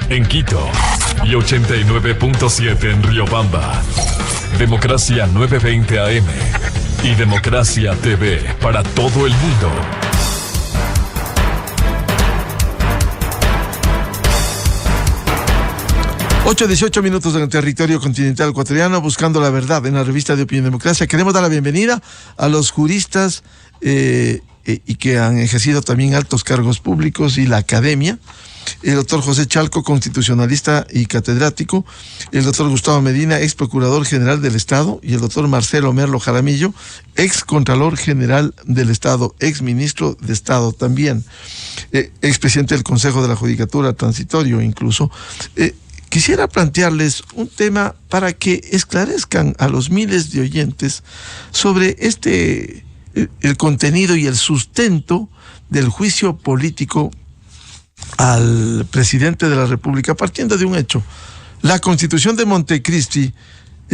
en Quito y 89.7 en Riobamba. Democracia 920 AM y Democracia TV para todo el mundo. Ocho 18 minutos en el territorio continental ecuatoriano, buscando la verdad en la revista de Opinión Democracia. Queremos dar la bienvenida a los juristas y que han ejercido también altos cargos públicos y la academia. El doctor José Chalco, constitucionalista y catedrático, el doctor Gustavo Medina, ex procurador general del Estado, y el doctor Marcelo Merlo Jaramillo, ex contralor general del Estado, ex ministro de Estado también, ex presidente del Consejo de la Judicatura Transitorio incluso. Quisiera plantearles un tema para que esclarezcan a los miles de oyentes sobre el contenido y el sustento del juicio político al presidente de la República, partiendo de un hecho. La Constitución de Montecristi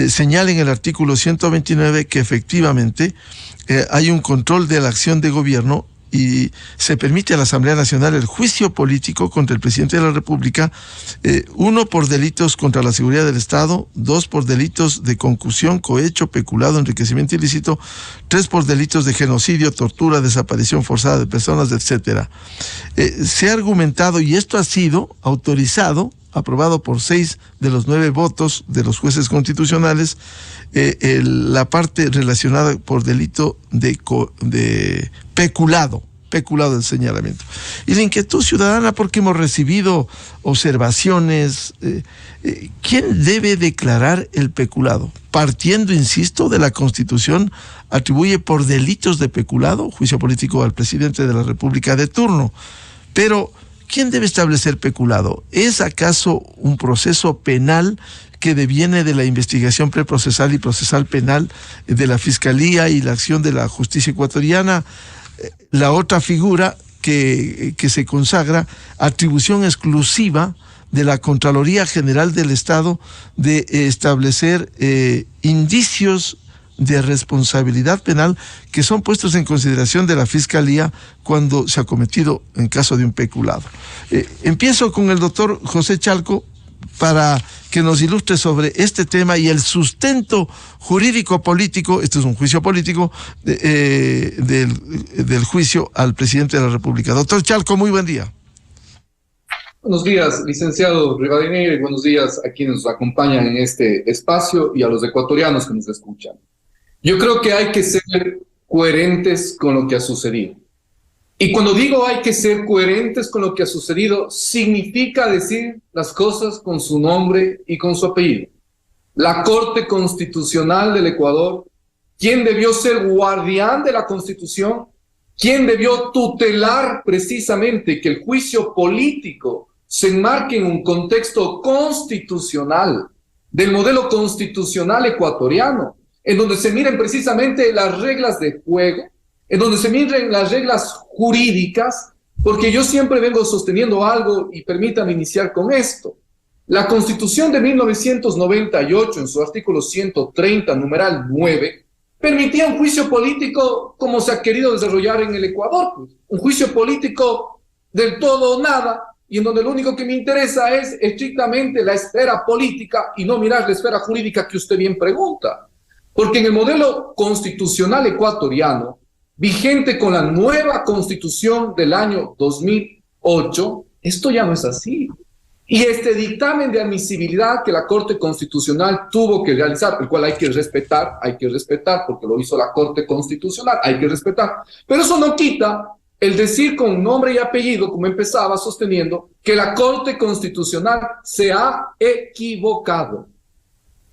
señala en el artículo 129 que efectivamente hay un control de la acción de gobierno y se permite a la Asamblea Nacional el juicio político contra el presidente de la República, uno por delitos contra la seguridad del Estado, dos por delitos de concusión, cohecho, peculado, enriquecimiento ilícito, tres por delitos de genocidio, tortura, desaparición forzada de personas, etcétera. Se ha argumentado, y esto ha sido autorizado, aprobado por 6 de los 9 votos de los jueces constitucionales, la parte relacionada por delito de peculado del señalamiento. Y la inquietud ciudadana, porque hemos recibido observaciones, ¿quién debe declarar el peculado? Partiendo, insisto, de la Constitución, atribuye por delitos de peculado, juicio político al presidente de la República de turno. Pero, ¿quién debe establecer peculado? ¿Es acaso un proceso penal que deviene de la investigación preprocesal y procesal penal de la Fiscalía y la acción de la justicia ecuatoriana? La otra figura que se consagra, atribución exclusiva de la Contraloría General del Estado de establecer indicios de responsabilidad penal que son puestos en consideración de la Fiscalía cuando se ha cometido en caso de un peculado. Empiezo con el doctor José Chalco para que nos ilustre sobre este tema y el sustento jurídico-político, esto es un juicio político, del juicio al presidente de la República. Doctor Chalco, muy buen día. Buenos días, licenciado Rivadeneira, y buenos días a quienes nos acompañan en este espacio y a los ecuatorianos que nos escuchan. Yo creo que hay que ser coherentes con lo que ha sucedido. Y cuando digo hay que ser coherentes con lo que ha sucedido, significa decir las cosas con su nombre y con su apellido. La Corte Constitucional del Ecuador, quien debió ser guardián de la Constitución, quien debió tutelar precisamente que el juicio político se enmarque en un contexto constitucional, del modelo constitucional ecuatoriano, en donde se miren precisamente las reglas de juego, en donde se miren las reglas jurídicas, porque yo siempre vengo sosteniendo algo y permítame iniciar con esto. La Constitución de 1998, en su artículo 130, numeral 9, permitía un juicio político como se ha querido desarrollar en el Ecuador, pues. Un juicio político del todo o nada, y en donde lo único que me interesa es estrictamente la esfera política y no mirar la esfera jurídica que usted bien pregunta. Porque en el modelo constitucional ecuatoriano, vigente con la nueva Constitución del año 2008, esto ya no es así. Y este dictamen de admisibilidad que la Corte Constitucional tuvo que realizar, el cual hay que respetar porque lo hizo la Corte Constitucional, hay que respetar. Pero eso no quita el decir con nombre y apellido, como empezaba sosteniendo, que la Corte Constitucional se ha equivocado,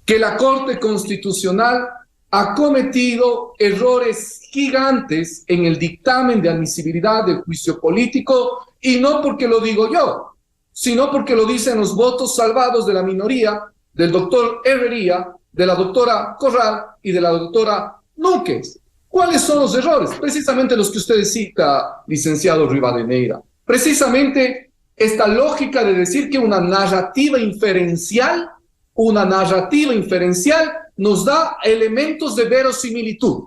que la Corte Constitucional ha cometido errores gigantes en el dictamen de admisibilidad del juicio político, y no porque lo digo yo, sino porque lo dicen los votos salvados de la minoría, del doctor Herrería, de la doctora Corral y de la doctora Núñez. ¿Cuáles son los errores? Precisamente los que usted cita, licenciado Rivadeneira. Precisamente esta lógica de decir que una narrativa inferencial nos da elementos de verosimilitud.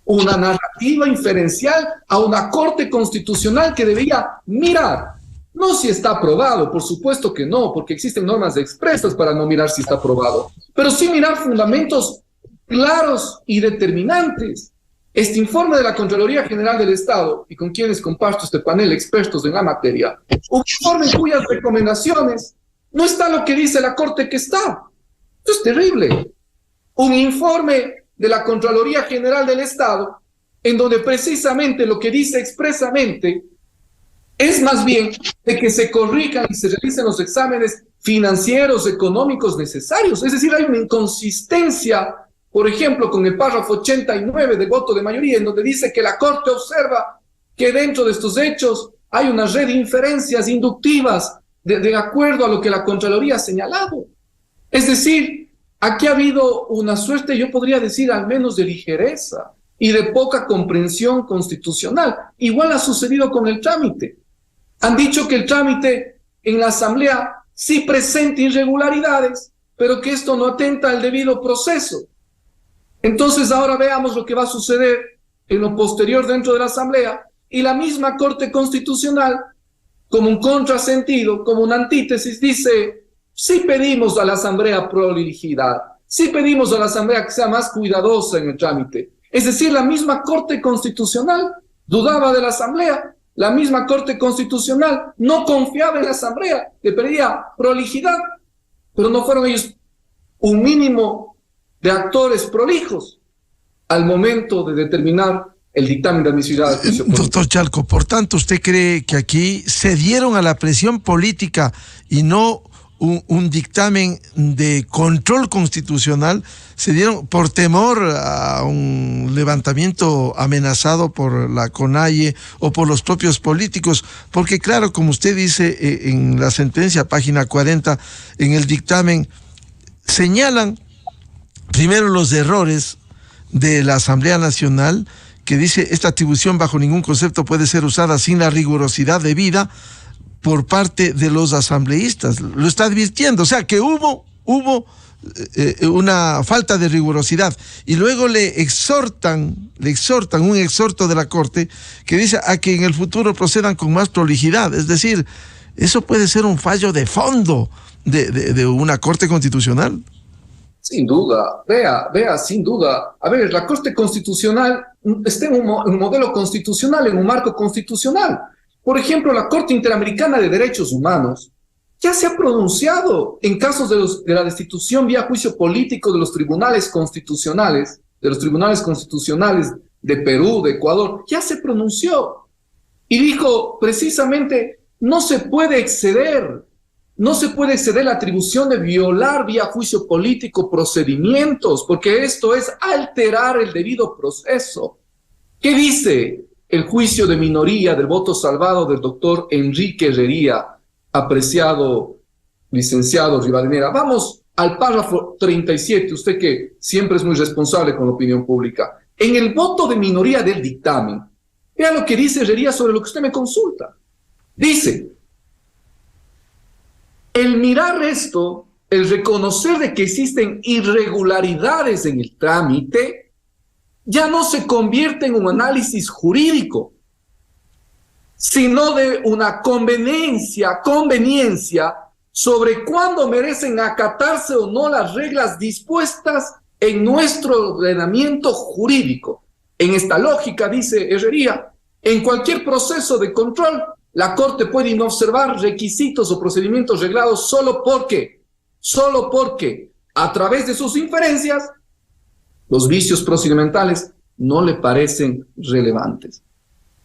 Una narrativa inferencial a una Corte Constitucional que debía mirar no si está aprobado, por supuesto que no, porque existen normas expresas para no mirar si está aprobado, pero sí mirar fundamentos claros y determinantes. Este informe de la Contraloría General del Estado, y con quienes comparto este panel expertos en la materia, un informe en cuyas recomendaciones no está lo que dice la Corte que está. Esto es terrible. Un informe de la Contraloría General del Estado en donde precisamente lo que dice expresamente es más bien de que se corrijan y se realicen los exámenes financieros, económicos necesarios. Es decir, hay una inconsistencia, por ejemplo, con el párrafo 89 del voto de mayoría, en donde dice que la Corte observa que dentro de estos hechos hay una red de inferencias inductivas de acuerdo a lo que la Contraloría ha señalado. Es decir, aquí ha habido una suerte, yo podría decir, al menos de ligereza y de poca comprensión constitucional. Igual ha sucedido con el trámite. Han dicho que el trámite en la Asamblea sí presenta irregularidades, pero que esto no atenta al debido proceso. Entonces ahora veamos lo que va a suceder en lo posterior dentro de la Asamblea, y la misma Corte Constitucional, como un contrasentido, como una antítesis, dice: sí pedimos a la Asamblea prolijdad, sí pedimos a la Asamblea que sea más cuidadosa en el trámite. Es decir, la misma Corte Constitucional dudaba de la Asamblea, la misma Corte Constitucional no confiaba en la Asamblea, le pedía prolijidad, pero no fueron ellos un mínimo de actores prolijos al momento de determinar el dictamen de admisibilidad del juicio político. Doctor Chalco, por tanto, ¿usted cree que aquí cedieron a la presión política y no un dictamen de control constitucional? ¿Se dieron por temor a un levantamiento amenazado por la CONAIE o por los propios políticos? Porque claro, como usted dice en la sentencia, página 40, en el dictamen, señalan primero los errores de la Asamblea Nacional, que dice: esta atribución bajo ningún concepto puede ser usada sin la rigurosidad debida por parte de los asambleístas. Lo está advirtiendo, o sea que hubo una falta de rigurosidad, y luego le exhortan un exhorto de la Corte que dice a que en el futuro procedan con más prolijidad. Es decir, eso puede ser un fallo de fondo de una Corte Constitucional. Sin duda, vea, sin duda. A ver, la Corte Constitucional está en un modelo constitucional, en un marco constitucional. Por ejemplo, la Corte Interamericana de Derechos Humanos ya se ha pronunciado en casos de la destitución vía juicio político de los tribunales constitucionales, de Perú, de Ecuador. Ya se pronunció y dijo precisamente: no se puede exceder la atribución de violar vía juicio político procedimientos, porque esto es alterar el debido proceso. ¿Qué dice el juicio de minoría del voto salvado del doctor Enrique Herrería, apreciado licenciado Rivadeneira? Vamos al párrafo 37, usted que siempre es muy responsable con la opinión pública. En el voto de minoría del dictamen, vea lo que dice Herrería sobre lo que usted me consulta. Dice: el mirar esto, el reconocer de que existen irregularidades en el trámite, ya no se convierte en un análisis jurídico, sino de una conveniencia sobre cuándo merecen acatarse o no las reglas dispuestas en nuestro ordenamiento jurídico. En esta lógica, dice Herrería, en cualquier proceso de control, la Corte puede no observar requisitos o procedimientos reglados solo porque, a través de sus inferencias, los vicios procedimentales no le parecen relevantes.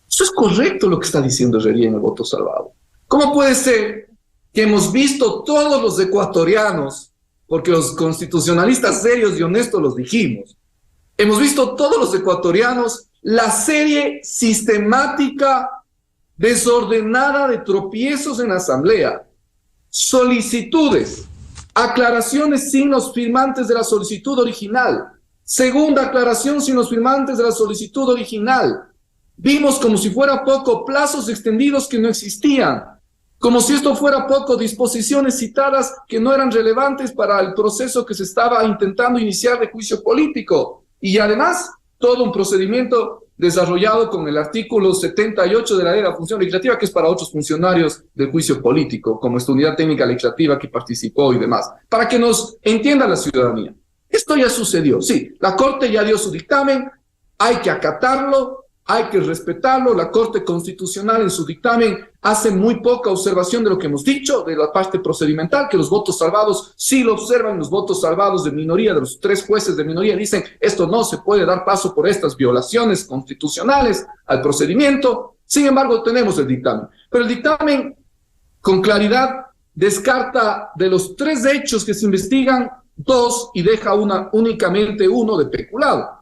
Eso es correcto lo que está diciendo Herrería en el voto salvado. ¿Cómo puede ser que hemos visto todos los ecuatorianos, porque los constitucionalistas serios y honestos los dijimos, hemos visto todos los ecuatorianos la serie sistemática, desordenada de tropiezos en la Asamblea, solicitudes, aclaraciones sin los firmantes de la solicitud original, segunda aclaración sin los firmantes de la solicitud original? Vimos, como si fuera poco, plazos extendidos que no existían, como si esto fuera poco, disposiciones citadas que no eran relevantes para el proceso que se estaba intentando iniciar de juicio político, y además todo un procedimiento desarrollado con el artículo 78 de la Ley de la Función Legislativa, que es para otros funcionarios del juicio político, como esta unidad técnica legislativa que participó y demás, para que nos entienda la ciudadanía. Esto ya sucedió, sí, la Corte ya dio su dictamen, hay que acatarlo, hay que respetarlo. La Corte Constitucional en su dictamen hace muy poca observación de lo que hemos dicho, de la parte procedimental, que los votos salvados sí lo observan, los votos salvados de minoría, de los 3 jueces de minoría, dicen esto no se puede dar paso por estas violaciones constitucionales al procedimiento. Sin embargo, tenemos el dictamen. Pero el dictamen, con claridad, descarta de los 3 hechos que se investigan, 2 y deja únicamente uno de peculado.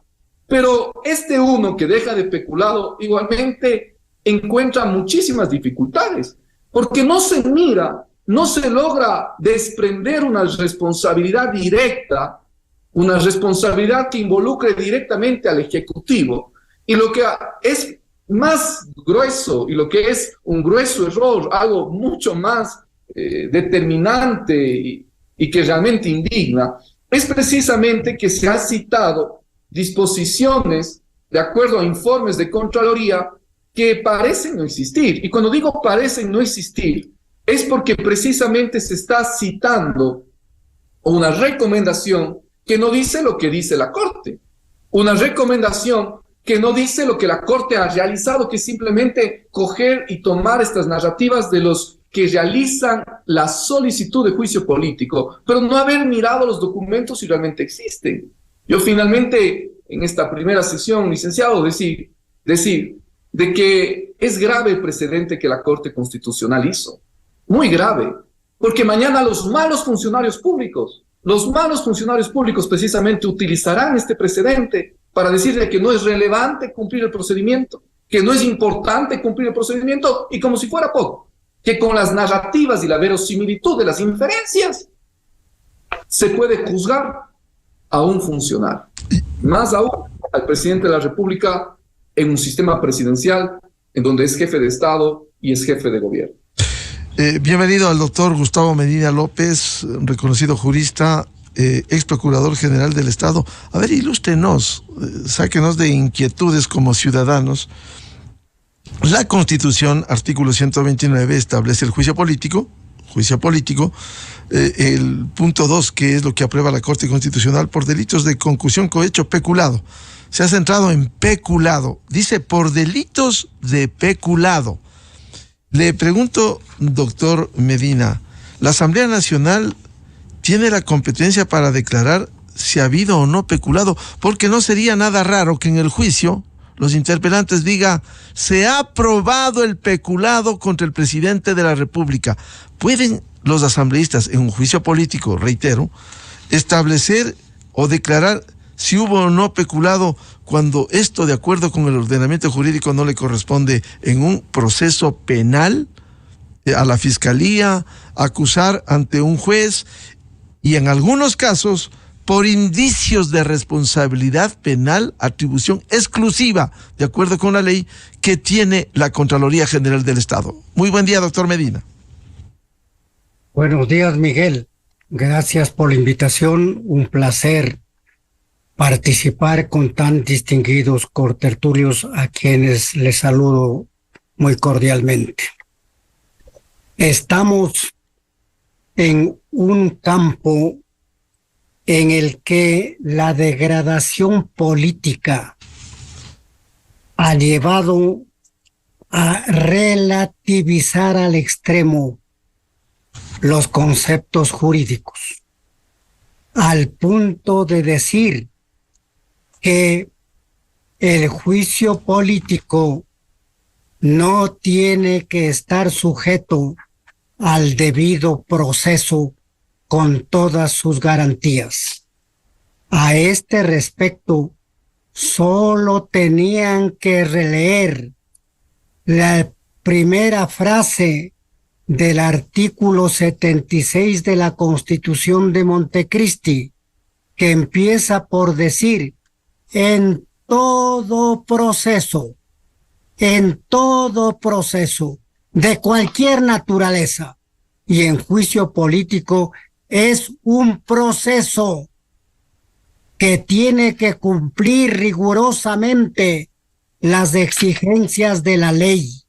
Pero este uno que deja de peculado igualmente encuentra muchísimas dificultades, porque no se mira, no se logra desprender una responsabilidad directa, una responsabilidad que involucre directamente al Ejecutivo. Y lo que es más grueso y lo que es un grueso error, algo mucho más determinante y que realmente indigna, es precisamente que se ha citado disposiciones de acuerdo a informes de Contraloría que parecen no existir. Y cuando digo parecen no existir, es porque precisamente se está citando una recomendación que no dice lo que dice la Corte, una recomendación que no dice lo que la Corte ha realizado, que es simplemente coger y tomar estas narrativas de los que realizan la solicitud de juicio político, pero no haber mirado los documentos si realmente existen. Yo finalmente, en esta primera sesión, licenciado, decir de que es grave el precedente que la Corte Constitucional hizo, muy grave, porque mañana los malos funcionarios públicos precisamente utilizarán este precedente para decirle que no es relevante cumplir el procedimiento, que no es importante cumplir el procedimiento, y como si fuera poco, que con las narrativas y la verosimilitud de las inferencias se puede juzgar a un funcionario, más aún al presidente de la República en un sistema presidencial en donde es jefe de Estado y es jefe de gobierno. Bienvenido al doctor Gustavo Medina López, reconocido jurista, ex procurador general del Estado. A ver, ilústrenos, sáquenos de inquietudes como ciudadanos. La Constitución, artículo 129, establece el juicio político. El punto 2, que es lo que aprueba la Corte Constitucional, por delitos de concusión, cohecho, peculado. Se ha centrado en peculado. Dice por delitos de peculado. Le pregunto, doctor Medina, ¿la Asamblea Nacional tiene la competencia para declarar si ha habido o no peculado? Porque no sería nada raro que en el juicio los interpelantes digan: se ha probado el peculado contra el presidente de la República. ¿Pueden los asambleístas en un juicio político, reitero, establecer o declarar si hubo o no peculado cuando esto, de acuerdo con el ordenamiento jurídico, no le corresponde en un proceso penal a la fiscalía, acusar ante un juez y en algunos casos por indicios de responsabilidad penal, atribución exclusiva, de acuerdo con la ley que tiene la Contraloría General del Estado? Muy buen día, doctor Medina. Buenos días, Miguel. Gracias por la invitación. Un placer participar con tan distinguidos contertulios, a quienes les saludo muy cordialmente. Estamos en un campo en el que la degradación política ha llevado a relativizar al extremo los conceptos jurídicos, al punto de decir que el juicio político no tiene que estar sujeto al debido proceso con todas sus garantías. A este respecto, solo tenían que releer la primera frase del artículo 76 de la Constitución de Montecristi, que empieza por decir: en todo proceso de cualquier naturaleza, y en juicio político es un proceso que tiene que cumplir rigurosamente las exigencias de la ley,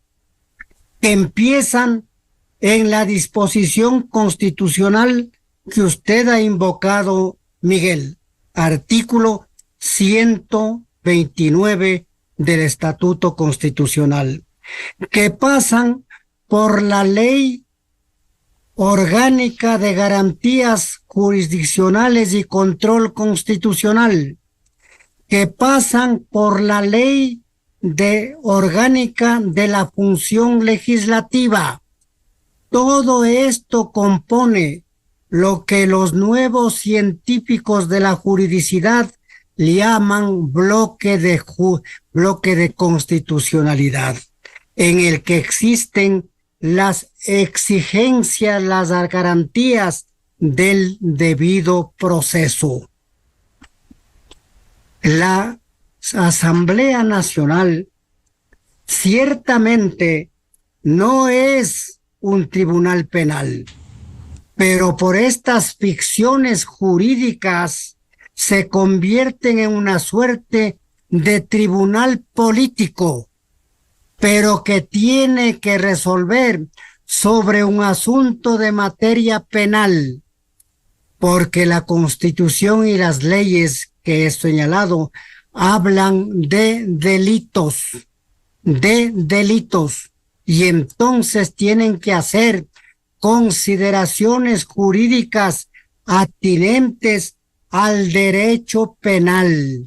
que empiezan en la disposición constitucional que usted ha invocado, Miguel, artículo 129 del Estatuto Constitucional, que pasan por la Ley Orgánica de Garantías Jurisdiccionales y Control Constitucional, que pasan por la Ley Orgánica de la Función Legislativa. Todo esto compone lo que los nuevos científicos de la juridicidad llaman bloque de constitucionalidad, en el que existen las exigencias, las garantías del debido proceso. La Asamblea Nacional ciertamente no es un tribunal penal, pero por estas ficciones jurídicas se convierten en una suerte de tribunal político, pero que tiene que resolver sobre un asunto de materia penal, porque la Constitución y las leyes que he señalado hablan de delitos, y entonces tienen que hacer consideraciones jurídicas atinentes al derecho penal,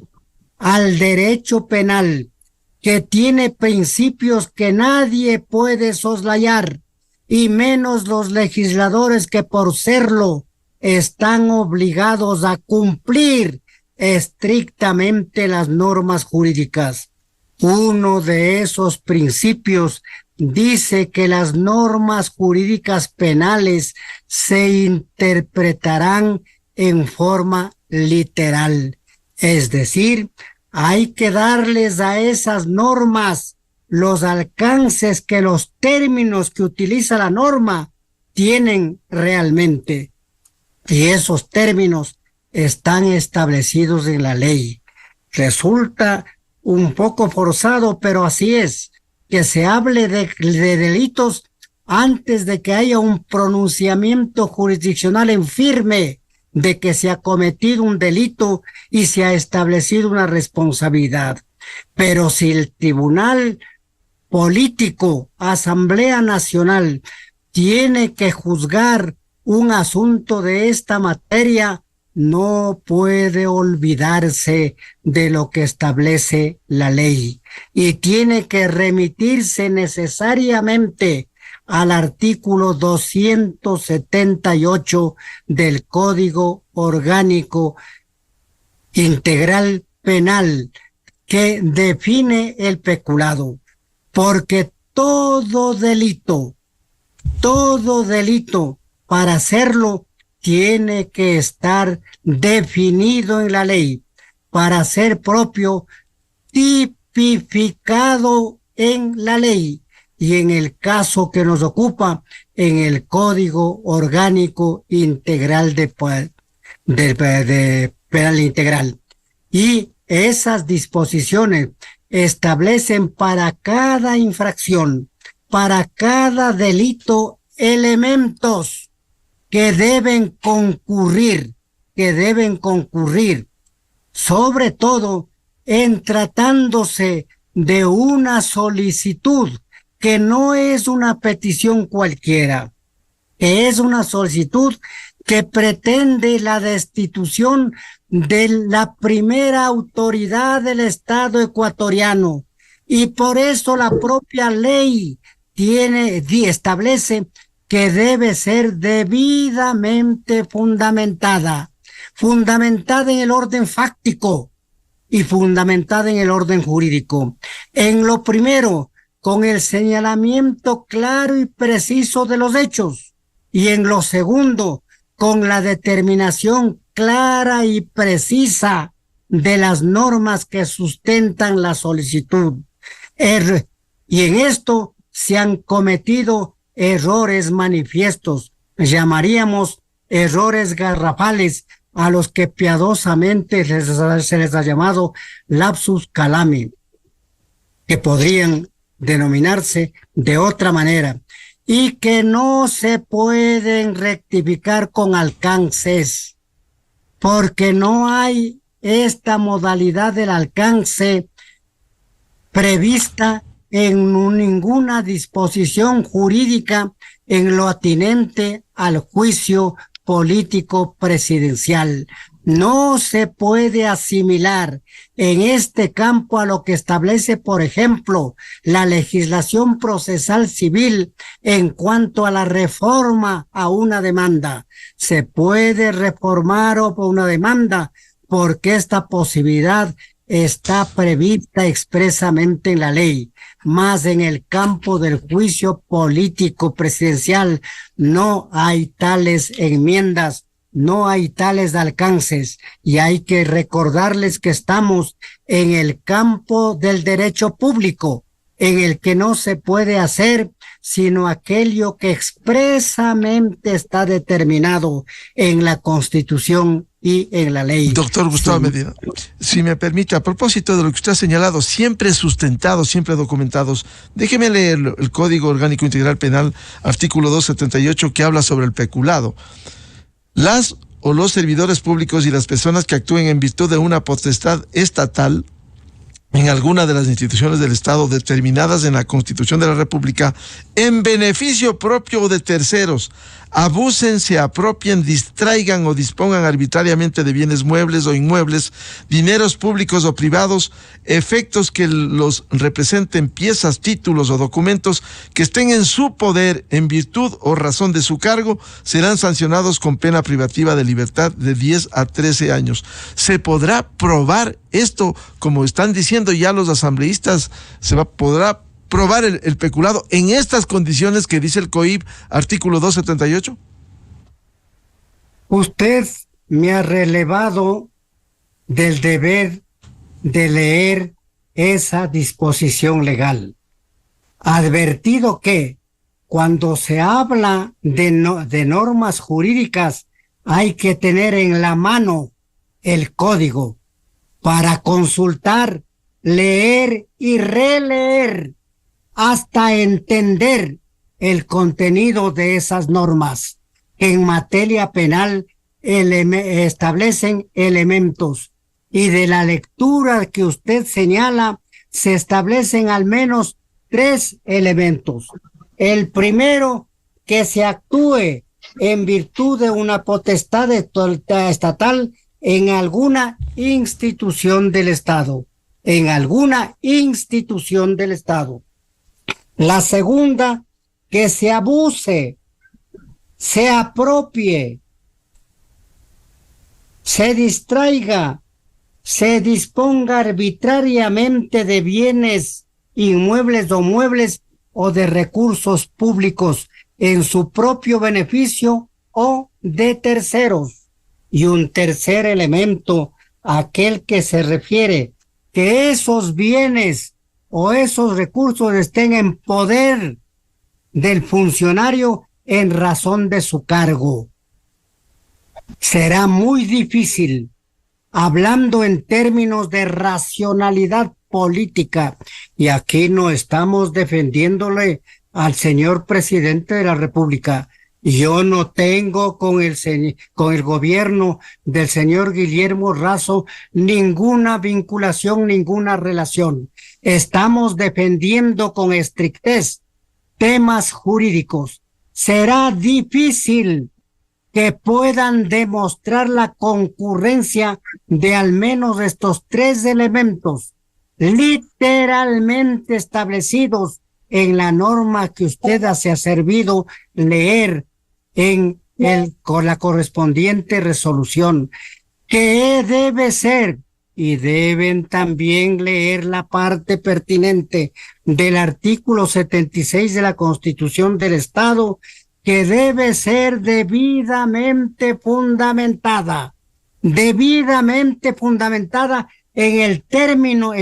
que tiene principios que nadie puede soslayar, y menos los legisladores que por serlo están obligados a cumplir estrictamente las normas jurídicas. Uno de esos principios dice que las normas jurídicas penales se interpretarán en forma literal, es decir, hay que darles a esas normas los alcances que los términos que utiliza la norma tienen realmente, y esos términos están establecidos en la ley. Resulta un poco forzado, pero así es, que se hable de delitos antes de que haya un pronunciamiento jurisdiccional en firme de que se ha cometido un delito y se ha establecido una responsabilidad. Pero si el tribunal político, Asamblea Nacional, tiene que juzgar un asunto de esta materia, no puede olvidarse de lo que establece la ley y tiene que remitirse necesariamente al artículo 278 del Código Orgánico Integral Penal, que define el peculado, porque todo delito, para hacerlo, tiene que estar definido en la ley, para ser propio, tipificado en la ley, y en el caso que nos ocupa, en el Código Orgánico Integral de Penal Integral. Y esas disposiciones establecen para cada infracción, para cada delito, elementos que deben concurrir, sobre todo en tratándose de una solicitud que no es una petición cualquiera, que es una solicitud que pretende la destitución de la primera autoridad del Estado ecuatoriano, y por eso la propia ley establece que debe ser debidamente fundamentada en el orden fáctico y fundamentada en el orden jurídico. En lo primero, con el señalamiento claro y preciso de los hechos, y en lo segundo, con la determinación clara y precisa de las normas que sustentan la solicitud. Y en esto se han cometido errores manifiestos, llamaríamos errores garrafales, a los que piadosamente se les ha llamado lapsus calami. que podrían denominarse de otra manera y que no se pueden rectificar con alcances, porque no hay esta modalidad del alcance prevista en ninguna disposición jurídica en lo atinente al juicio político presidencial. No se puede asimilar en este campo a lo que establece, por ejemplo, la legislación procesal civil en cuanto a la reforma a una demanda. Se puede reformar una demanda porque esta posibilidad está prevista expresamente en la ley, mas en el campo del juicio político presidencial no hay tales enmiendas, no hay tales alcances, y hay que recordarles que estamos en el campo del derecho público, en el que no se puede hacer sino aquello que expresamente está determinado en la Constitución y en la ley. Doctor Gustavo Medina, si me permite, a propósito de lo que usted ha señalado, siempre sustentados, siempre documentados, déjeme leer el Código Orgánico Integral Penal, artículo 278, que habla sobre el peculado. Las o los servidores públicos y las personas que actúen en virtud de una potestad estatal en alguna de las instituciones del Estado determinadas en la Constitución de la República, en beneficio propio o de terceros, abusen, se apropien, distraigan o dispongan arbitrariamente de bienes muebles o inmuebles, dineros públicos o privados, efectos que los representen, piezas, títulos o documentos que estén en su poder en virtud o razón de su cargo, serán sancionados con pena privativa de libertad de 10 a 13 años. ¿Se podrá probar esto, como están diciendo ya los asambleístas? ¿Podrá probar el peculado en estas condiciones que dice el COIP, artículo 278? Usted me ha relevado del deber de leer esa disposición legal. Advertido que cuando se habla de normas jurídicas hay que tener en la mano el código para consultar, leer y releer hasta entender el contenido de esas normas que en materia penal establecen elementos, y de la lectura que usted señala se establecen al menos 3 elementos. El primero, que se actúe en virtud de una potestad estatal en alguna institución del Estado, en alguna institución del Estado. La segunda, que se abuse, se apropie, se distraiga, se disponga arbitrariamente de bienes inmuebles o muebles o de recursos públicos en su propio beneficio o de terceros. Y un tercer elemento, aquel que se refiere que esos bienes o esos recursos estén en poder del funcionario en razón de su cargo. Será muy difícil, hablando en términos de racionalidad política, y aquí no estamos defendiéndole al señor presidente de la República. Yo no tengo con el gobierno del señor Guillermo Razo ninguna vinculación, ninguna relación. Estamos defendiendo con estrictez temas jurídicos. Será difícil que puedan demostrar la concurrencia de al menos estos 3 elementos literalmente establecidos en la norma que usted se ha servido leer con la correspondiente resolución, que debe ser, y deben también leer la parte pertinente del artículo 76 de la Constitución del Estado, que debe ser debidamente fundamentada en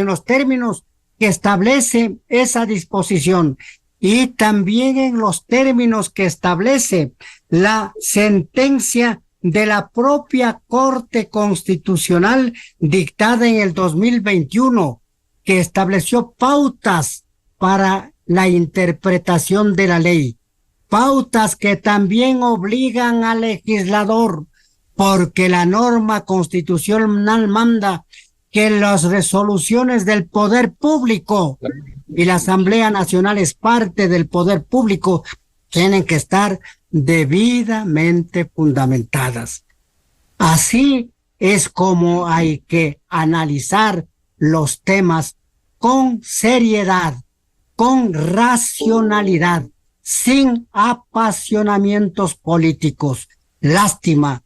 los términos que establece esa disposición, y también en los términos que establece la sentencia de la propia Corte Constitucional dictada en el 2021, que estableció pautas para la interpretación de la ley, pautas que también obligan al legislador, porque la norma constitucional manda que las resoluciones del poder público, y la Asamblea Nacional es parte del poder público, tienen que estar debidamente fundamentadas. Así es como hay que analizar los temas con seriedad, con racionalidad, sin apasionamientos políticos. Lástima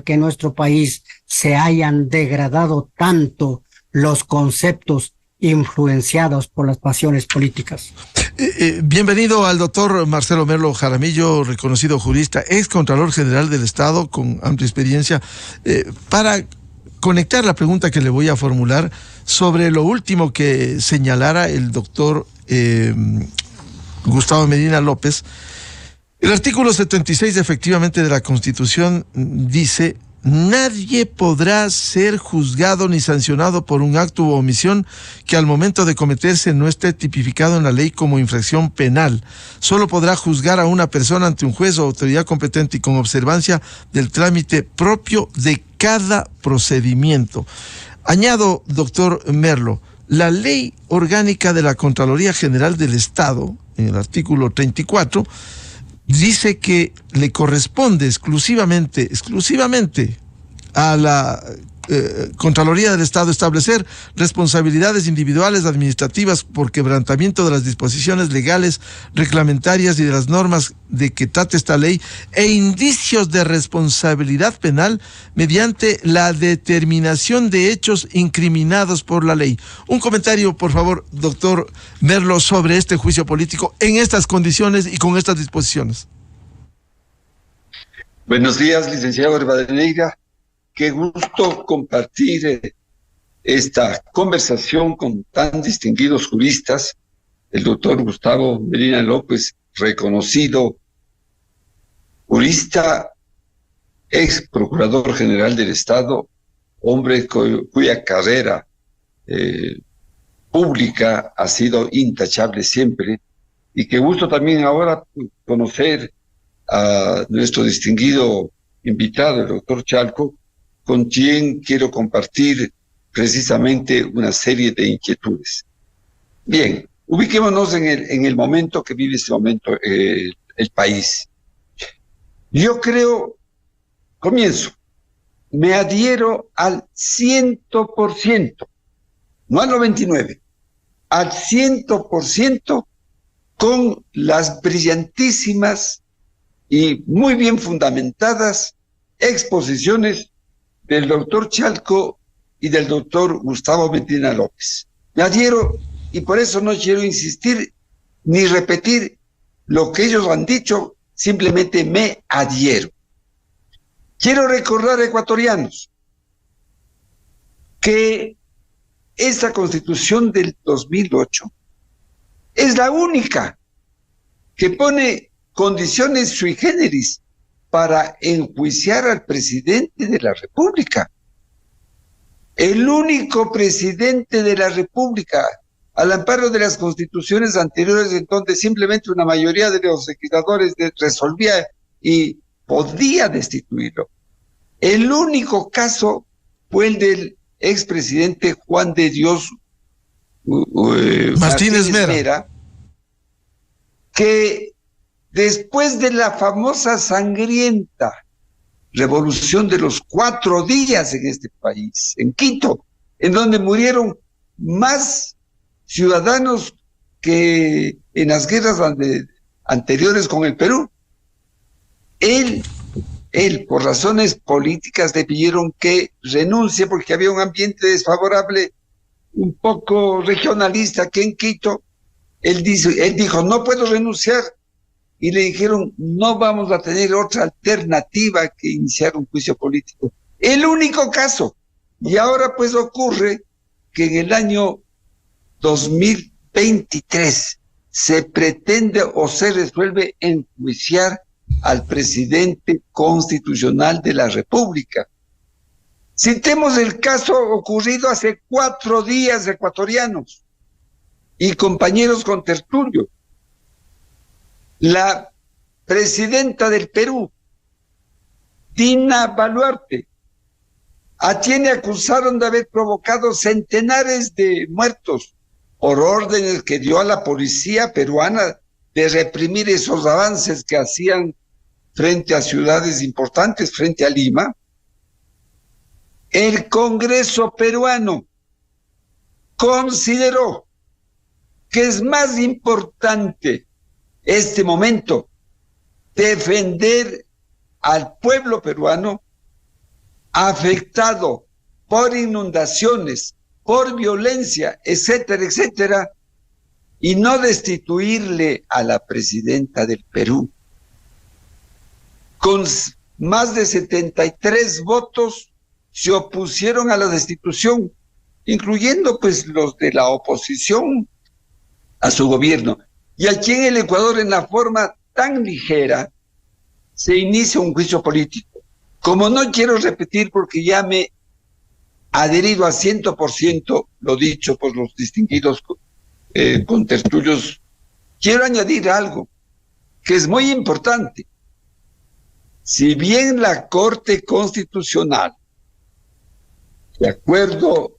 que en nuestro país se hayan degradado tanto los conceptos influenciados por las pasiones políticas. Bienvenido al doctor Marcelo Merlo Jaramillo, reconocido jurista, ex Contralor General del Estado con amplia experiencia, para conectar la pregunta que le voy a formular sobre lo último que señalara el doctor Gustavo Medina López. El artículo 76 efectivamente de la Constitución dice: nadie podrá ser juzgado ni sancionado por un acto u omisión que al momento de cometerse no esté tipificado en la ley como infracción penal. Solo podrá juzgar a una persona ante un juez o autoridad competente y con observancia del trámite propio de cada procedimiento. Añado, doctor Merlo, la Ley Orgánica de la Contraloría General del Estado, en el artículo 34, dice que le corresponde exclusivamente a la Contraloría del Estado establecer responsabilidades individuales administrativas por quebrantamiento de las disposiciones legales, reglamentarias y de las normas de que trata esta ley, e indicios de responsabilidad penal mediante la determinación de hechos incriminados por la ley. Un comentario, por favor, doctor Merlo, sobre este juicio político en estas condiciones y con estas disposiciones. Buenos días, licenciado Rivadeneira. Qué gusto compartir esta conversación con tan distinguidos juristas. El doctor Gustavo Medina López, reconocido jurista, ex procurador general del Estado, hombre cuya carrera pública ha sido intachable siempre, y qué gusto también ahora conocer a nuestro distinguido invitado, el doctor Chalco, con quien quiero compartir precisamente una serie de inquietudes. Bien, ubiquémonos en el momento que vive este momento el país. Yo creo, comienzo, me adhiero al 100%, no al 99%, al 100% con las brillantísimas y muy bien fundamentadas exposiciones del doctor Chalco y del doctor Gustavo Medina López. Me adhiero, y por eso no quiero insistir ni repetir lo que ellos han dicho, simplemente me adhiero. Quiero recordar, ecuatorianos, que esta Constitución del 2008 es la única que pone condiciones sui generis para enjuiciar al presidente de la República. El único presidente de la República, al amparo de las constituciones anteriores, en donde simplemente una mayoría de los legisladores resolvía y podía destituirlo. El único caso fue el del expresidente Juan de Dios Martínez Mera, que después de la famosa sangrienta revolución de los 4 días en este país, en Quito, en donde murieron más ciudadanos que en las guerras anteriores con el Perú, él, por razones políticas, le pidieron que renuncie porque había un ambiente desfavorable, un poco regionalista aquí en Quito. Él dijo, no puedo renunciar. Y le dijeron, no vamos a tener otra alternativa que iniciar un juicio político. El único caso. Y ahora pues ocurre que en el año 2023 se pretende o se resuelve enjuiciar al presidente constitucional de la República. Citemos el caso ocurrido hace 4 días, ecuatorianos y compañeros contertulios. La presidenta del Perú, Dina Boluarte, a quien le acusaron de haber provocado centenares de muertos por órdenes que dio a la policía peruana de reprimir esos avances que hacían frente a ciudades importantes, frente a Lima. El Congreso peruano consideró que es más importante este momento defender al pueblo peruano afectado por inundaciones, por violencia, etcétera, etcétera, y no destituirle a la presidenta del Perú. Con más de 73 votos se opusieron a la destitución, incluyendo pues los de la oposición a su gobierno. Y aquí en el Ecuador, en la forma tan ligera, se inicia un juicio político. Como no quiero repetir porque ya me he adherido a 100% lo dicho por los distinguidos contertulios, quiero añadir algo que es muy importante. Si bien la Corte Constitucional, de acuerdo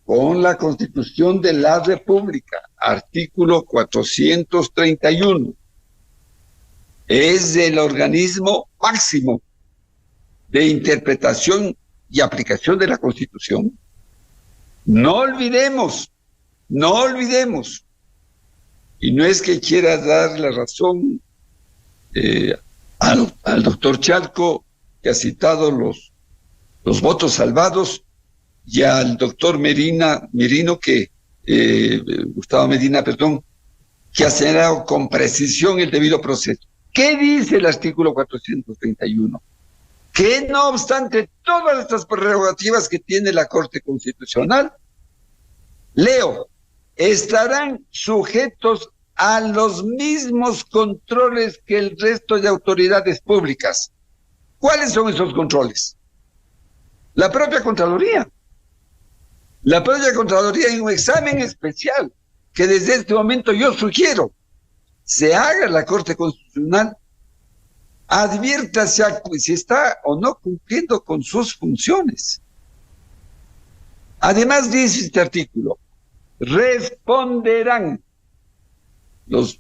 con la Constitución de la República, artículo 431, es el organismo máximo de interpretación y aplicación de la Constitución, no olvidemos, y no es que quiera dar la razón al doctor Chalco, que ha citado los votos salvados, y al doctor Gustavo Medina, que ha señalado con precisión el debido proceso. ¿Qué dice el artículo 431? Que no obstante todas estas prerrogativas que tiene la Corte Constitucional, leo, estarán sujetos a los mismos controles que el resto de autoridades públicas. ¿Cuáles son esos controles? La propia Contraloría. La propia Contraloría, en un examen especial que desde este momento yo sugiero se haga la Corte Constitucional, advierta si está o no cumpliendo con sus funciones. Además dice este artículo, responderán los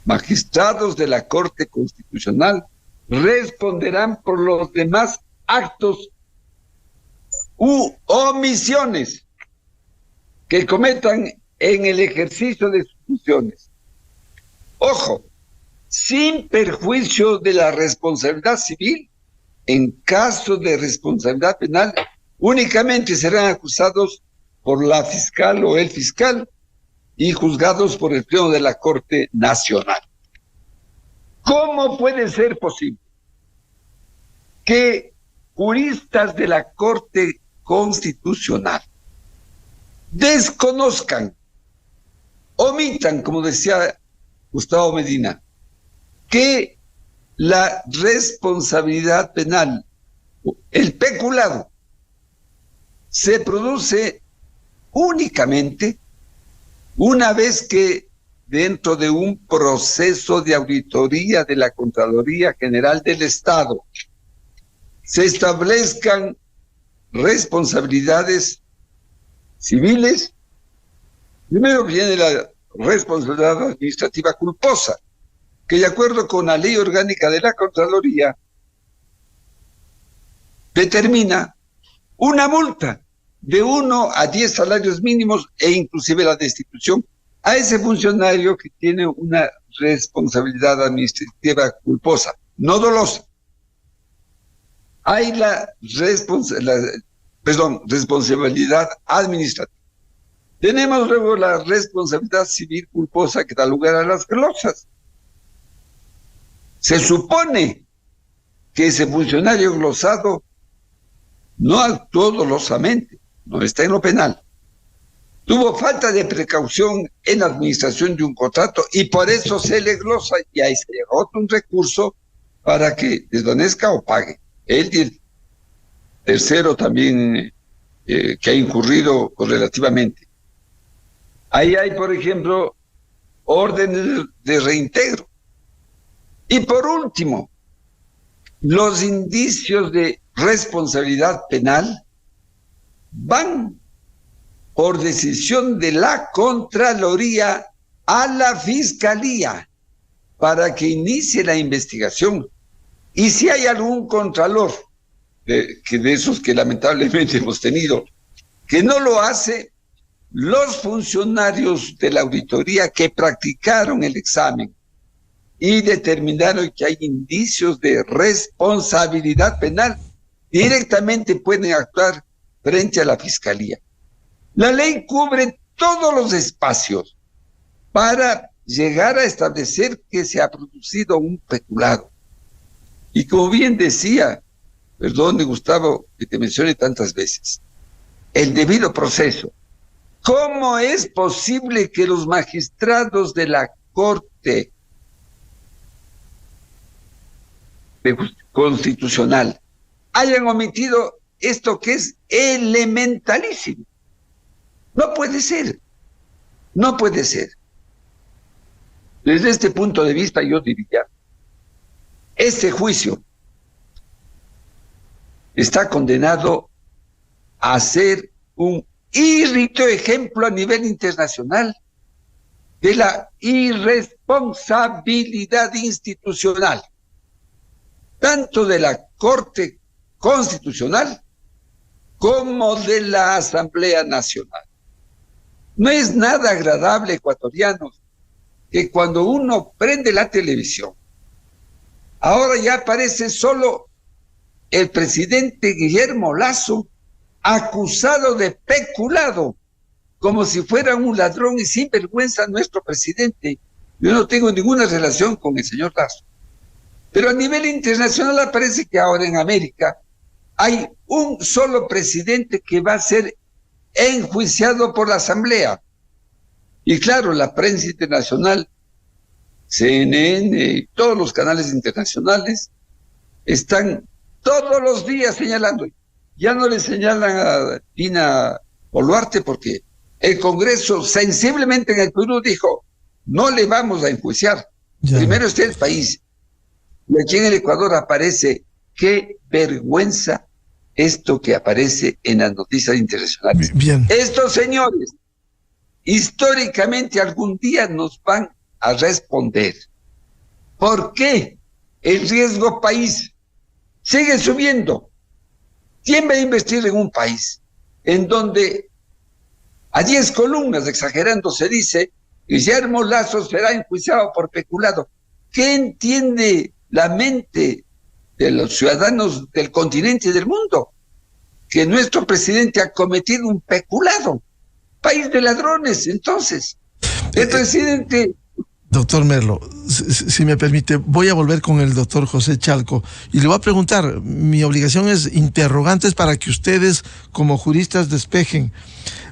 magistrados de la Corte Constitucional, responderán por los demás actos u omisiones que cometan en el ejercicio de sus funciones. Ojo, sin perjuicio de la responsabilidad civil, en caso de responsabilidad penal, únicamente serán acusados por la fiscal o el fiscal y juzgados por el Pleno de la Corte Nacional. ¿Cómo puede ser posible que juristas de la Corte Constitucional desconozcan, omitan, como decía Gustavo Medina, que la responsabilidad penal, el peculado, se produce únicamente una vez que dentro de un proceso de auditoría de la Contraloría General del Estado se establezcan responsabilidades civiles? Primero viene la responsabilidad administrativa culposa, que de acuerdo con la ley orgánica de la Contraloría determina una multa de 1 a 10 salarios mínimos e inclusive la destitución a ese funcionario que tiene una responsabilidad administrativa culposa, no dolosa. Hay la responsabilidad administrativa. Tenemos luego la responsabilidad civil culposa que da lugar a las glosas. Se supone que ese funcionario glosado no actuó dolosamente, no está en lo penal. Tuvo falta de precaución en la administración de un contrato y por eso se le glosa y ahí se agota un recurso para que desvanezca o pague. tercero también que ha incurrido relativamente. Ahí hay, por ejemplo, órdenes de reintegro. Y por último, los indicios de responsabilidad penal van por decisión de la Contraloría a la Fiscalía para que inicie la investigación. Y si hay algún contralor, de esos que lamentablemente hemos tenido, que no lo hace, los funcionarios de la auditoría que practicaron el examen y determinaron que hay indicios de responsabilidad penal, directamente pueden actuar frente a la Fiscalía. La ley cubre todos los espacios para llegar a establecer que se ha producido un peculado. Y como bien decía, perdone Gustavo que te mencione tantas veces, el debido proceso. ¿Cómo es posible que los magistrados de la Corte Constitucional hayan omitido esto que es elementalísimo? No puede ser, no puede ser. Desde este punto de vista yo diría, este juicio está condenado a ser un irrito ejemplo a nivel internacional de la irresponsabilidad institucional, tanto de la Corte Constitucional como de la Asamblea Nacional. No es nada agradable, ecuatorianos, que cuando uno prende la televisión, ahora ya aparece solo el presidente Guillermo Lasso acusado de peculado, como si fuera un ladrón y sinvergüenza nuestro presidente. Yo no tengo ninguna relación con el señor Lasso. Pero a nivel internacional aparece que ahora en América hay un solo presidente que va a ser enjuiciado por la Asamblea. Y claro, la prensa internacional, CNN y todos los canales internacionales están todos los días señalando. Ya no le señalan a Dina Boluarte porque el Congreso sensiblemente en el Perú dijo, no le vamos a enjuiciar. Ya. Primero está el país. Y aquí en el Ecuador aparece, qué vergüenza esto que aparece en las noticias internacionales. Bien. Estos señores, históricamente algún día nos van a responder. ¿Por qué el riesgo país sigue subiendo? ¿Quién va a investir en un país en donde a 10 columnas, exagerando, se dice Guillermo Lasso será enjuiciado por peculado? ¿Qué entiende la mente de los ciudadanos del continente y del mundo? Que nuestro presidente ha cometido un peculado. País de ladrones, entonces. El presidente... Doctor Merlo, si me permite, voy a volver con el doctor José Chalco y le voy a preguntar, mi obligación es interrogantes para que ustedes como juristas despejen.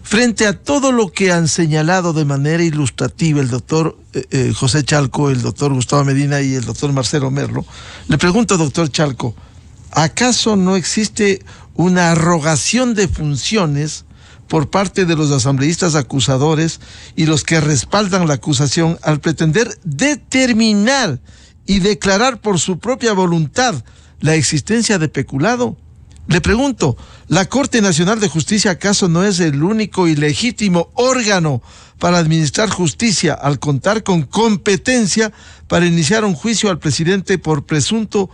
Frente a todo lo que han señalado de manera ilustrativa el doctor José Chalco, el doctor Gustavo Medina y el doctor Marcelo Merlo, le pregunto, doctor Chalco, ¿acaso no existe una arrogación de funciones por parte de los asambleístas acusadores y los que respaldan la acusación al pretender determinar y declarar por su propia voluntad la existencia de peculado? Le pregunto, ¿la Corte Nacional de Justicia acaso no es el único y legítimo órgano para administrar justicia al contar con competencia para iniciar un juicio al presidente por presunto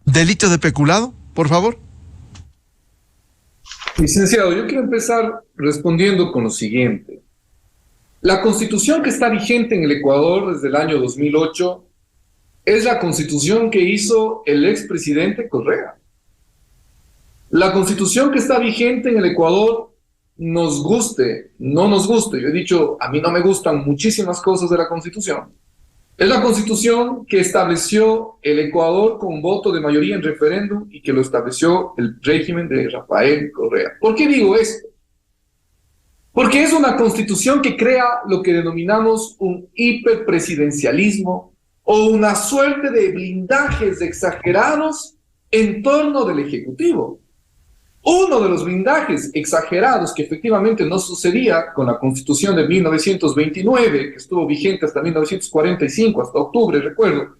delito de peculado? Por favor. Licenciado, yo quiero empezar respondiendo con lo siguiente. La Constitución que está vigente en el Ecuador desde el año 2008 es la Constitución que hizo el expresidente Correa. La Constitución que está vigente en el Ecuador, nos guste, no nos guste, yo he dicho, a mí no me gustan muchísimas cosas de la Constitución, es la Constitución que estableció el Ecuador con voto de mayoría en referéndum y que lo estableció el régimen de Rafael Correa. ¿Por qué digo esto? Porque es una Constitución que crea lo que denominamos un hiperpresidencialismo o una suerte de blindajes exagerados en torno del Ejecutivo. Uno de los blindajes exagerados que efectivamente no sucedía con la Constitución de 1929, que estuvo vigente hasta 1945, hasta octubre, recuerdo.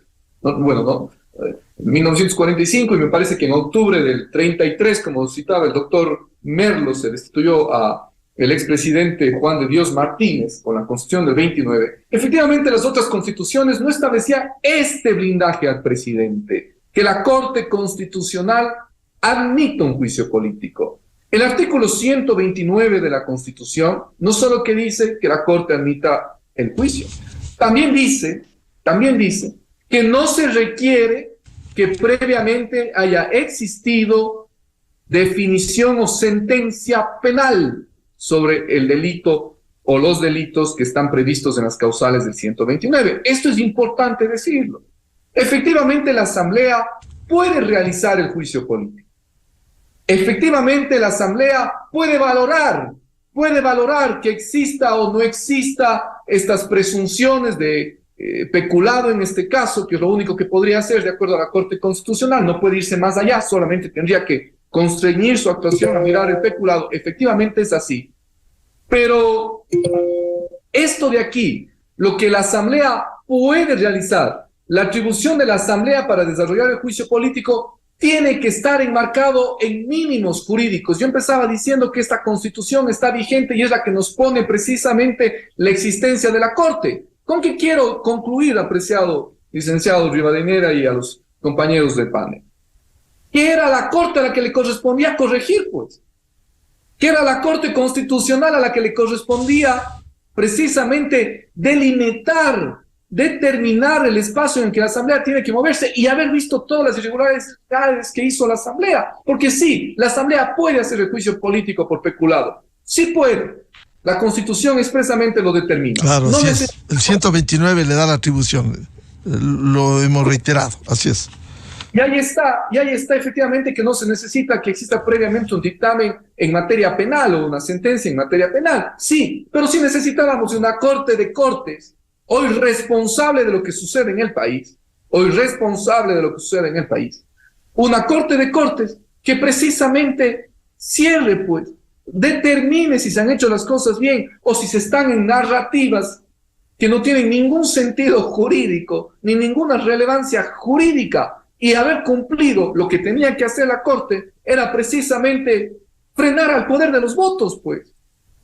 1945, y me parece que en octubre del 33, como citaba el doctor Merlo, se destituyó a el expresidente Juan de Dios Martínez con la Constitución del 29. Efectivamente, las otras constituciones no establecían este blindaje al presidente, que la Corte Constitucional admite un juicio político. El artículo 129 de la Constitución no solo que dice que la Corte admita el juicio, también dice que no se requiere que previamente haya existido definición o sentencia penal sobre el delito o los delitos que están previstos en las causales del 129. Esto es importante decirlo. Efectivamente, la Asamblea puede realizar el juicio político. Efectivamente, la Asamblea puede valorar que exista o no exista estas presunciones de peculado en este caso, que es lo único que podría hacer de acuerdo a la Corte Constitucional. No puede irse más allá, solamente tendría que constreñir su actuación a mirar el peculado. Efectivamente es así. Pero esto de aquí, lo que la Asamblea puede realizar, la atribución de la Asamblea para desarrollar el juicio político, tiene que estar enmarcado en mínimos jurídicos. Yo empezaba diciendo que esta Constitución está vigente y es la que nos pone precisamente la existencia de la Corte. ¿Con qué quiero concluir, apreciado licenciado Rivadeneira y a los compañeros del panel? Que era la Corte a la que le correspondía corregir, pues. Que era la Corte Constitucional a la que le correspondía precisamente delimitar, determinar el espacio en que la Asamblea tiene que moverse y haber visto todas las irregularidades que hizo la Asamblea. Porque sí, la Asamblea puede hacer el juicio político por peculado. Sí puede. La Constitución expresamente lo determina. Claro, así es. El 129 le da la atribución. Lo hemos reiterado, así es. Y ahí está efectivamente que no se necesita que exista previamente un dictamen en materia penal o una sentencia en materia penal. Sí, pero sí necesitábamos una Corte de Cortes, hoy responsable de lo que sucede en el país, una Corte de Cortes que precisamente cierre, pues, determine si se han hecho las cosas bien o si se están en narrativas que no tienen ningún sentido jurídico ni ninguna relevancia jurídica. Y haber cumplido lo que tenía que hacer la Corte era precisamente frenar al poder de los votos, pues.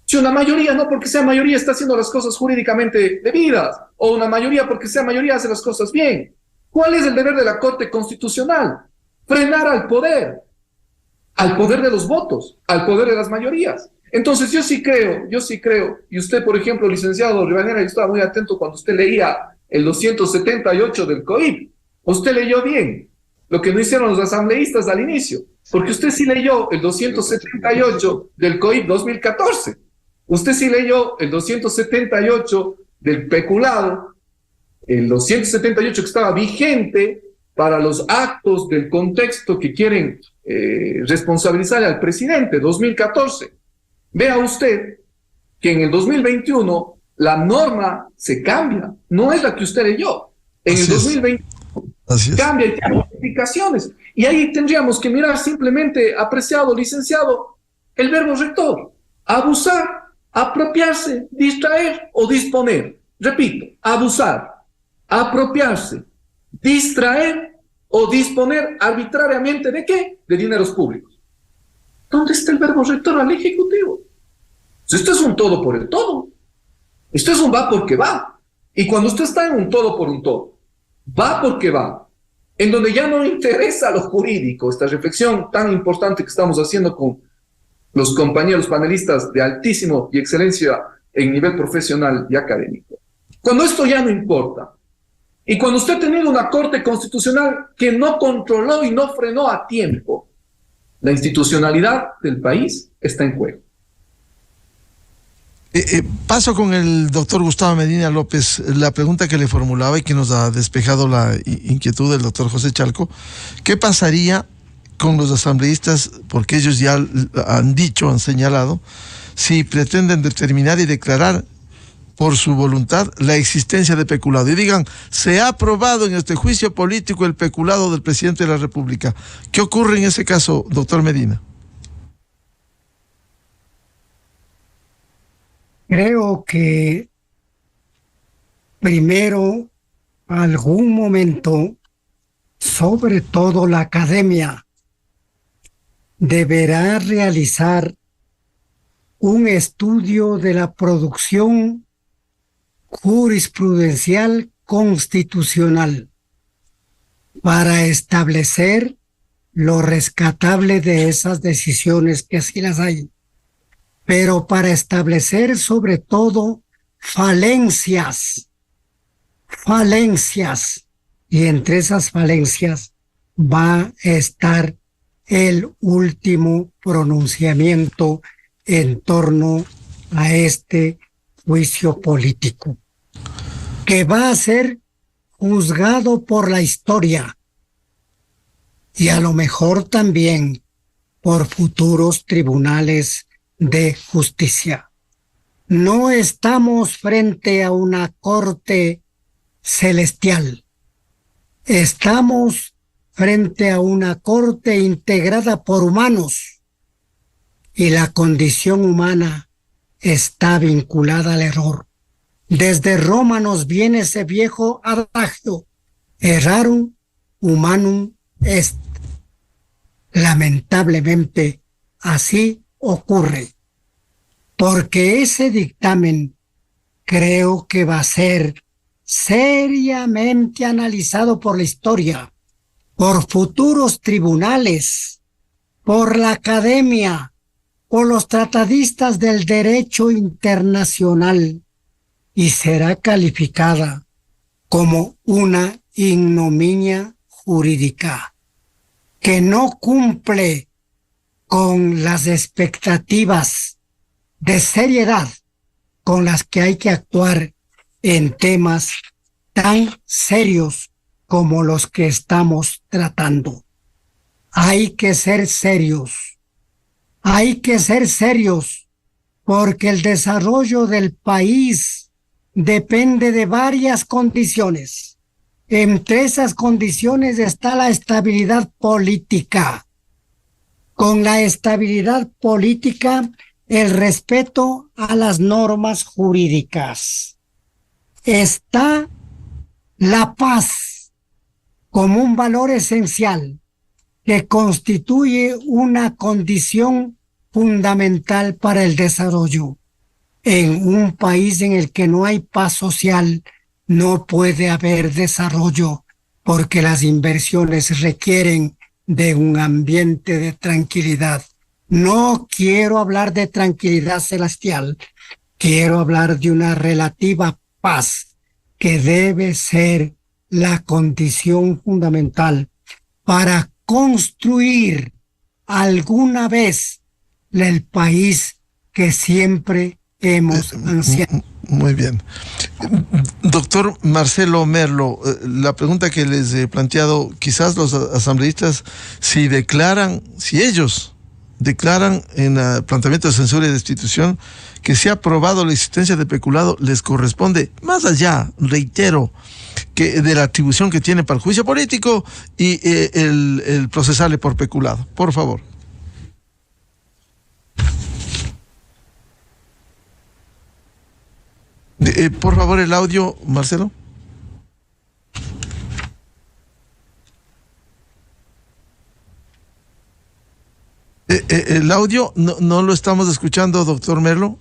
Si una mayoría, no porque sea mayoría, está haciendo las cosas jurídicamente debidas, o una mayoría porque sea mayoría hace las cosas bien. ¿Cuál es el deber de la Corte Constitucional? Frenar al poder de los votos, al poder de las mayorías. Entonces yo sí creo, y usted, por ejemplo, licenciado Rivadeneira, yo estaba muy atento cuando usted leía el 278 del COIP. Usted leyó bien lo que no hicieron los asambleístas al inicio, porque usted sí leyó el 278 del COIP 2014. Usted sí leyó el 278 del peculado, el 278 que estaba vigente para los actos del contexto que quieren responsabilizar al presidente, 2014. Vea usted que en el 2021 la norma se cambia, no es la que usted leyó. En el 2021 cambia y tiene modificaciones. Y ahí tendríamos que mirar simplemente, apreciado licenciado, el verbo rector: abusar, apropiarse, distraer o disponer. Repito, abusar, apropiarse, distraer o disponer arbitrariamente ¿de qué? De dineros públicos. ¿Dónde está el verbo rector al Ejecutivo? Pues esto es un todo por el todo. Esto es un va porque va. Y cuando usted está en un todo por un todo, va porque va, en donde ya no interesa lo jurídico, esta reflexión tan importante que estamos haciendo con los compañeros panelistas de altísimo y excelencia en nivel profesional y académico. Cuando esto ya no importa, y cuando usted ha tenido una Corte Constitucional que no controló y no frenó a tiempo, la institucionalidad del país está en juego. Paso con el doctor Gustavo Medina López, la pregunta que le formulaba y que nos ha despejado la inquietud del doctor José Chalco. ¿Qué pasaría con los asambleístas, porque ellos ya han señalado, si pretenden determinar y declarar por su voluntad la existencia de peculado? Y digan, se ha aprobado en este juicio político el peculado del presidente de la República. ¿Qué ocurre en ese caso, doctor Medina? Creo que primero, algún momento, sobre todo la academia, deberá realizar un estudio de la producción jurisprudencial constitucional para establecer lo rescatable de esas decisiones, que sí las hay, pero para establecer sobre todo falencias, y entre esas falencias va a estar el último pronunciamiento en torno a este juicio político, que va a ser juzgado por la historia y a lo mejor también por futuros tribunales de justicia. No estamos frente a una corte celestial. Estamos frente a una corte integrada por humanos y la condición humana está vinculada al error. Desde Roma nos viene ese viejo adagio: errarum humanum est. Lamentablemente, así ocurre, porque ese dictamen creo que va a ser seriamente analizado por la historia, por futuros tribunales, por la academia, por los tratadistas del derecho internacional, y será calificada como una ignominia jurídica que no cumple con las expectativas de seriedad con las que hay que actuar en temas tan serios como los que estamos tratando. Hay que ser serios. Hay que ser serios porque el desarrollo del país depende de varias condiciones. Entre esas condiciones está la estabilidad política. Con la estabilidad política, el respeto a las normas jurídicas. Está la paz como un valor esencial que constituye una condición fundamental para el desarrollo. En un país en el que no hay paz social, no puede haber desarrollo, porque las inversiones requieren de un ambiente de tranquilidad. No quiero hablar de tranquilidad celestial, quiero hablar de una relativa paz que debe ser la condición fundamental para construir alguna vez el país que siempre hemos ansiado. Muy bien. Doctor Marcelo Merlo, la pregunta que les he planteado, quizás los asambleístas, si ellos declaran en el planteamiento de censura y destitución que se ha probado la existencia de peculado, les corresponde, más allá, reitero, que de la atribución que tiene para el juicio político y el procesarle por peculado. Por favor. Por favor, el audio, Marcelo. El audio no lo estamos escuchando, doctor Merlo.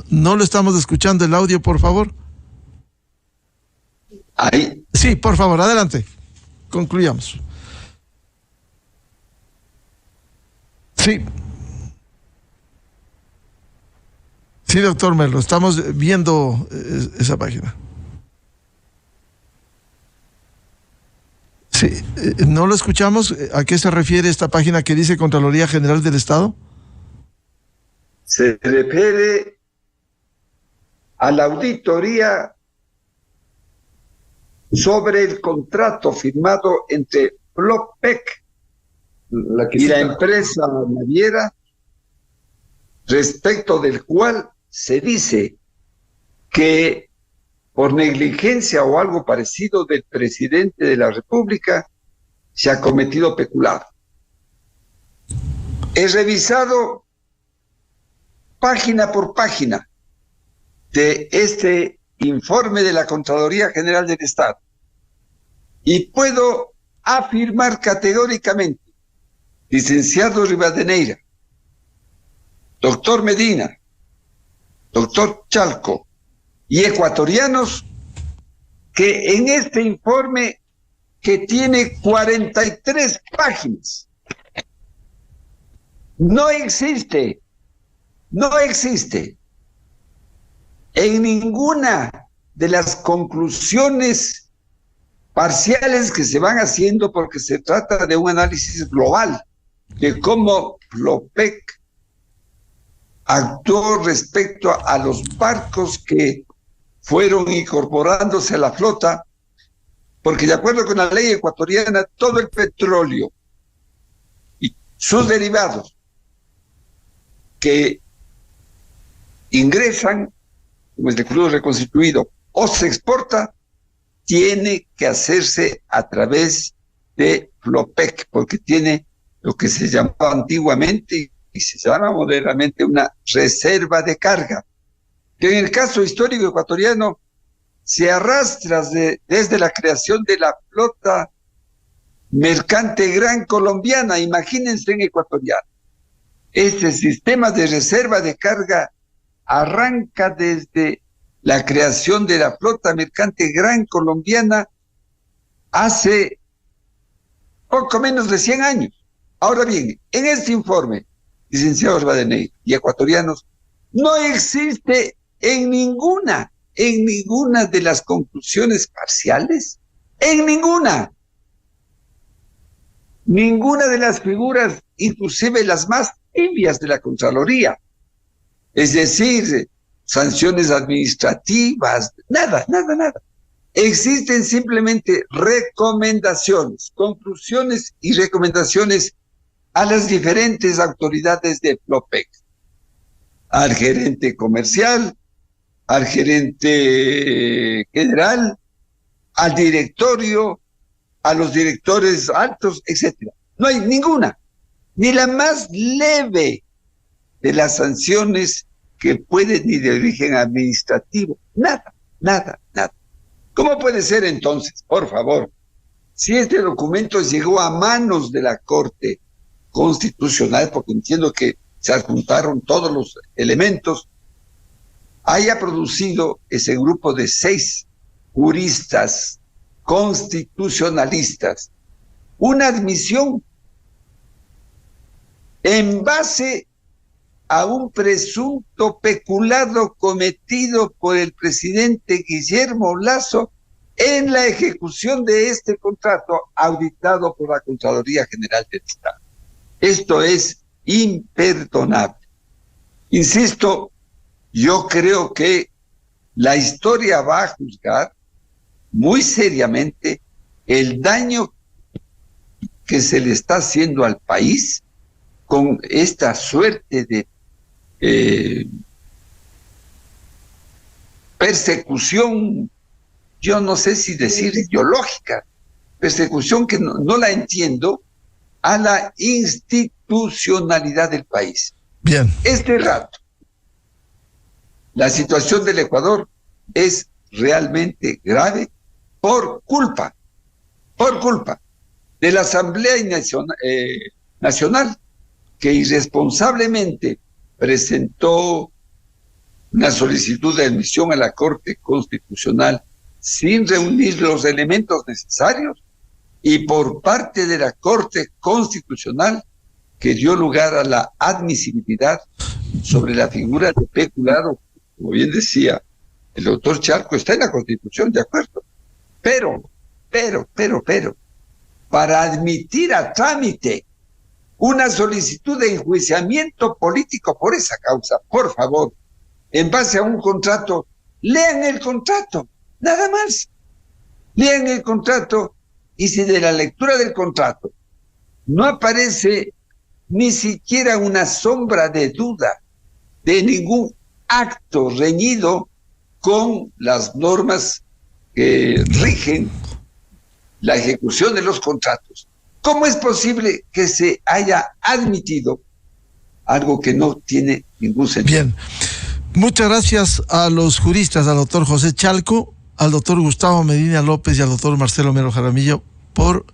No lo estamos escuchando el audio, por favor. Ahí. Sí, por favor, adelante. Concluyamos. Sí. Sí, doctor Merlo, estamos viendo esa página. Sí, no lo escuchamos. ¿A qué se refiere esta página que dice Contraloría General del Estado? Se refiere a la auditoría sobre el contrato firmado entre Flopec y la empresa naviera, respecto del cual se dice que por negligencia o algo parecido del presidente de la República se ha cometido peculado. He revisado página por página de este informe de la Contraloría General del Estado. Y puedo afirmar categóricamente, licenciado Rivadeneira, doctor Medina, doctor Chalco y ecuatorianos, que en este informe, que tiene 43 páginas, no existe en ninguna de las conclusiones parciales que se van haciendo, porque se trata de un análisis global de cómo Flopec actuó respecto a los barcos que fueron incorporándose a la flota, porque de acuerdo con la ley ecuatoriana, todo el petróleo y sus derivados que ingresan, como el de crudo reconstituido, o se exporta, tiene que hacerse a través de Flopec, porque tiene lo que se llamaba antiguamente y se llama modernamente una reserva de carga, que en el caso histórico ecuatoriano se arrastra desde la creación de la flota mercante gran colombiana. Imagínense en ecuatoriano. Este sistema de reserva de carga arranca desde la creación de la flota mercante gran colombiana hace poco menos de 100 años. Ahora bien, en este informe, licenciado Rivadeneira y ecuatorianos, no existe en ninguna de las conclusiones parciales, en ninguna de las figuras, inclusive las más tibias de la Contraloría, es decir, sanciones administrativas, nada. Existen simplemente recomendaciones, conclusiones y recomendaciones a las diferentes autoridades de Flopec, al gerente comercial, al gerente general, al directorio, a los directores altos, etc. No hay ninguna, ni la más leve de las sanciones que pueden ir de origen administrativo. Nada. ¿Cómo puede ser entonces, por favor, si este documento llegó a manos de la Corte Constitucional, porque entiendo que se adjuntaron todos los elementos, haya producido ese grupo de 6 juristas constitucionalistas una admisión en base a un presunto peculado cometido por el presidente Guillermo Lasso en la ejecución de este contrato auditado por la Contraloría General del Estado? Esto es imperdonable. Insisto, yo creo que la historia va a juzgar muy seriamente el daño que se le está haciendo al país con esta suerte de persecución, yo no sé si decir ideológica, persecución que no la entiendo, a la institucionalidad del país. Bien. Este rato, la situación del Ecuador es realmente grave por culpa de la Asamblea Nacional, que irresponsablemente presentó una solicitud de admisión a la Corte Constitucional sin reunir los elementos necesarios, y por parte de la Corte Constitucional, que dio lugar a la admisibilidad sobre la figura de peculado. Como bien decía el doctor Chalco, está en la Constitución, de acuerdo, pero, para admitir a trámite una solicitud de enjuiciamiento político por esa causa, por favor, en base a un contrato, lean el contrato, nada más. Lean el contrato, y si de la lectura del contrato no aparece ni siquiera una sombra de duda de ningún acto reñido con las normas que rigen la ejecución de los contratos, ¿cómo es posible que se haya admitido algo que no tiene ningún sentido? Bien. Muchas gracias a los juristas, al doctor José Chalco, al doctor Gustavo Medina López y al doctor Marcelo Mero Jaramillo por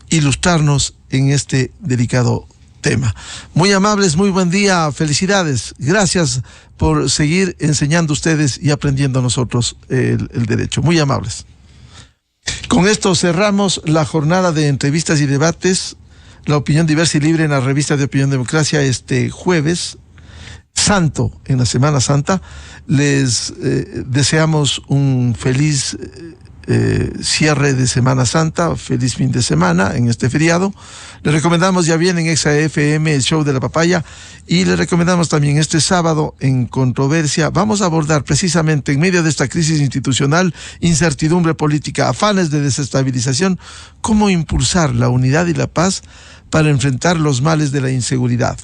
ilustrarnos en este delicado tema. Muy amables, muy buen día, felicidades. Gracias por seguir enseñando ustedes y aprendiendo nosotros el derecho. Muy amables. Con esto cerramos la jornada de entrevistas y debates, la opinión diversa y libre en la revista de Opinión Democracia este jueves santo, en la Semana Santa. Les deseamos un feliz cierre de Semana Santa, feliz fin de semana en este feriado. Les recomendamos, ya viene en Exa FM el show de la papaya, y les recomendamos también este sábado en Controversia. Vamos a abordar precisamente en medio de esta crisis institucional, incertidumbre política, afanes de desestabilización, cómo impulsar la unidad y la paz para enfrentar los males de la inseguridad.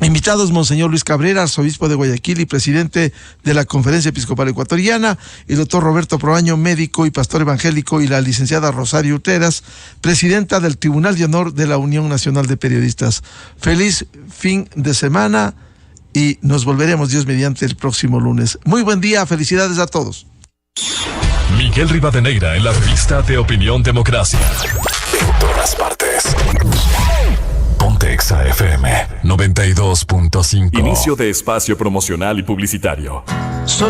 Invitados, Monseñor Luis Cabrera, arzobispo de Guayaquil y presidente de la Conferencia Episcopal Ecuatoriana, el doctor Roberto Proaño, médico y pastor evangélico, y la licenciada Rosario Uteras, presidenta del Tribunal de Honor de la Unión Nacional de Periodistas. Feliz fin de semana y nos volveremos, Dios mediante, el próximo lunes. Muy buen día, felicidades a todos. Miguel Rivadeneira en la revista de Opinión Democracia. En todas partes. Ponte Exa FM 92.5. Inicio de espacio promocional y publicitario.